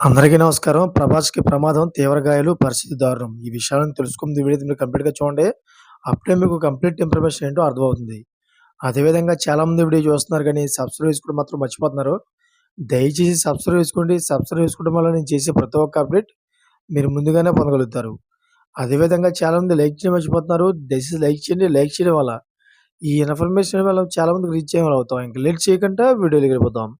అందరికీ నమస్కారం. 'ప్రభాస్‌కి ప్రమాదం, తీవ్ర గాయాలు, పరిస్థితి దారుణం.' ఈ విషయాలను తెలుసుకుంది వీడియో మీరు కంప్లీట్‌గా చూడండి. అప్పుడే మీకు కంప్లీట్ ఇన్ఫర్మేషన్ ఏంటో అర్థమవుతుంది. అదేవిధంగా చాలామంది వీడియో చూస్తున్నారు గానీ, సబ్స్క్రైబ్ చేసుకోవడం మాత్రం మర్చిపోతున్నారు. దయచేసి సబ్స్క్రైబ్ చేసుకోండి. సబ్స్క్రైబ్ చేసుకోవడం వల్ల నేను చేసే ప్రతి ఒక్క అప్డేట్ మీరు ముందుగానే పొందగలుగుతారు. అదేవిధంగా చాలామంది లైక్ చేయడం మర్చిపోతున్నారు. దయచేసి లైక్ చేయండి. లైక్ చేయడం వల్ల ఈ ఇన్ఫర్మేషన్ వల్ల చాలామందికి రీచ్ అయ్యేలా అవుతాం. ఇంక లేట్ చేయకుండా వీడియోలోకి వెళ్ళిపోదాం.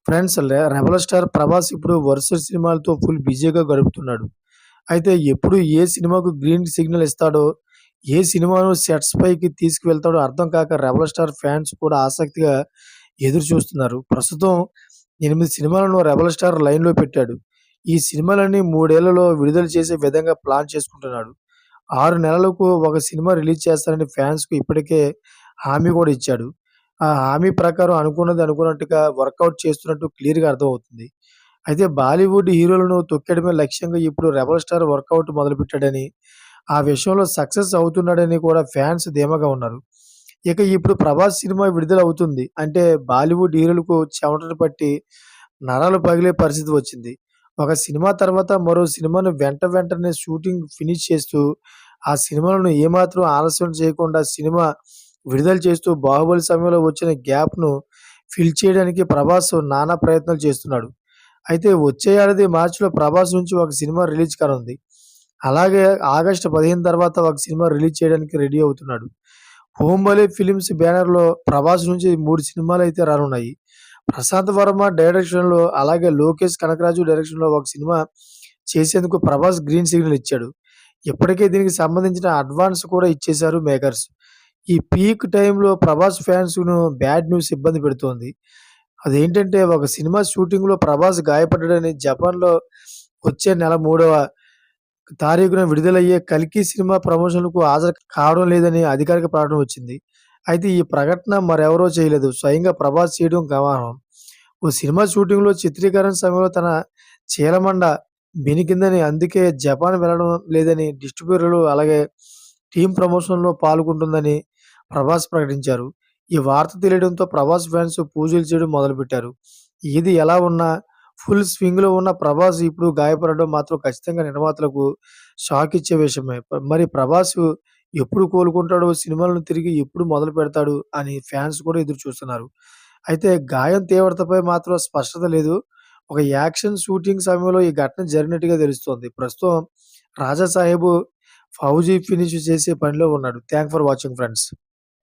ఫ్రెండ్స్, 'రెబెల్' స్టార్ ప్రభాస్ ఇప్పుడు వరుస సినిమాలతో ఫుల్ బిజీగా గడుపుతున్నాడు. అయితే ఎప్పుడు ఏ సినిమాకు గ్రీన్ సిగ్నల్ ఇస్తాడో, ఏ సినిమాను సెట్స్ పైకి తీసుకువెళ్తాడో అర్థం కాక 'రెబెల్ స్టార్' ఫ్యాన్స్ కూడా ఆసక్తిగా ఎదురు చూస్తున్నారు. ప్రస్తుతం 8 సినిమాలను 'రెబెల్ స్టార్' లైన్‌లో పెట్టాడు. ఈ సినిమాలన్నీ 3 ఏళ్లలో విడుదల చేసే విధంగా ప్లాన్ చేసుకుంటున్నాడు. 6 నెలలకు ఒక సినిమా రిలీజ్ చేస్తానని ఫ్యాన్స్‌కు ఇప్పటికే హామీ కూడా ఇచ్చాడు. ఆ హామీ ప్రకారం అనుకున్నది అనుకున్నట్టుగా వర్కౌట్ చేస్తున్నట్టు క్లియర్‌గా అర్థమవుతుంది. అయితే బాలీవుడ్ హీరోలను తొక్కేయడమే లక్ష్యంగా ఇప్పుడు 'రెబెల్ స్టార్' వర్కౌట్ మొదలుపెట్టాడని, ఆ విషయంలో సక్సెస్ అవుతున్నాడని కూడా ఫ్యాన్స్ ధీమాగా ఉన్నారు. ఇక ఇప్పుడు 'ప్రభాస్' సినిమా విడుదల అవుతుంది అంటే బాలీవుడ్ హీరోలకు చెమటలు పట్టి నరాలు పగిలే పరిస్థితి వచ్చింది. ఒక సినిమా తర్వాత మరో సినిమాను వెంటనే షూటింగ్ ఫినిష్ చేస్తూ, ఆ సినిమాలను ఏమాత్రం ఆలస్యం చేయకుండా సినిమా విడుదల చేస్తూ 'బాహుబలి' సమయంలో వచ్చిన గ్యాప్‌ను ఫిల్ చేయడానికి 'ప్రభాస్' నానా ప్రయత్నాలు చేస్తున్నాడు. అయితే వచ్చే ఏడాది మార్చిలో 'ప్రభాస్' నుంచి ఒక సినిమా రిలీజ్ కానుంది. అలాగే ఆగస్టు 15 తర్వాత ఒక సినిమా రిలీజ్ చేయడానికి రెడీ అవుతున్నాడు. 'బాహుబలి' ఫిల్మ్స్ బ్యానర్‌లో 'ప్రభాస్' నుంచి 3 సినిమాలైతే రానున్నాయి. ప్రశాంత్ వర్మ డైరెక్షన్‌లో అలాగే లోకేష్ కనకరాజు డైరెక్షన్‌లో ఒక సినిమా చేసేందుకు 'ప్రభాస్' గ్రీన్ సిగ్నల్ ఇచ్చాడు. ఇప్పటికే దీనికి సంబంధించిన అడ్వాన్స్ కూడా ఇచ్చేశారు మేకర్స్. ఈ పీక్ టైమ్‌లో 'ప్రభాస్' ఫ్యాన్స్‌ను బ్యాడ్ న్యూస్ ఇబ్బంది పెడుతోంది. అదేంటంటే ఒక సినిమా షూటింగ్‌లో 'ప్రభాస్' గాయపడ్డాడని జపాన్‌లో వచ్చే నెల 3వ తారీఖున విడుదలయ్యే 'కల్కి' సినిమా ప్రమోషన్‌లకు హాజరు కావడం లేదని అధికారిక ప్రకటన వచ్చింది. అయితే ఈ ప్రకటన మరెవరో చేయలేదు. స్వయంగా 'ప్రభాస్' చేయడం గమనార్హం. ఓ సినిమా షూటింగ్‌లో చిత్రీకరణ సమయంలో తన చీలమండ బెణికిందని, అందుకే జపాన్ వెళ్ళడం లేదని డిస్ట్రిబ్యూటర్లు అలాగే టీమ్ ప్రమోషన్‌లో పాల్గొంటుందని 'ప్రభాస్' ప్రకటించారు. ఈ వార్త తెలియడంతో 'ప్రభాస్' ఫ్యాన్స్ పూజలు చేయడం మొదలుపెట్టారు. ఏది ఎలా ఉన్నా ఫుల్ స్వింగ్‌లో ఉన్న 'ప్రభాస్' ఇప్పుడు గాయపడడం మాత్రం ఖచ్చితంగా నిర్మాతలకు షాక్ ఇచ్చే విషయమే. మరి 'ప్రభాస్' ఎప్పుడు కోలుకుంటాడో, సినిమాలను తిరిగి ఎప్పుడు మొదలుపెడతాడు అని ఫ్యాన్స్ కూడా ఎదురు చూస్తున్నారు. అయితే గాయం తీవ్రతపై మాత్రం స్పష్టత లేదు. ఒక యాక్షన్ షూటింగ్ సమయంలో ఈ ఘటన జరిగినట్టుగా తెలుస్తోంది. ప్రస్తుతం 'రాజా సాహెబ్' ఫౌజీ ఫినిష్ చేసే పనిలో ఉన్నాడు. Thanks for watching friends.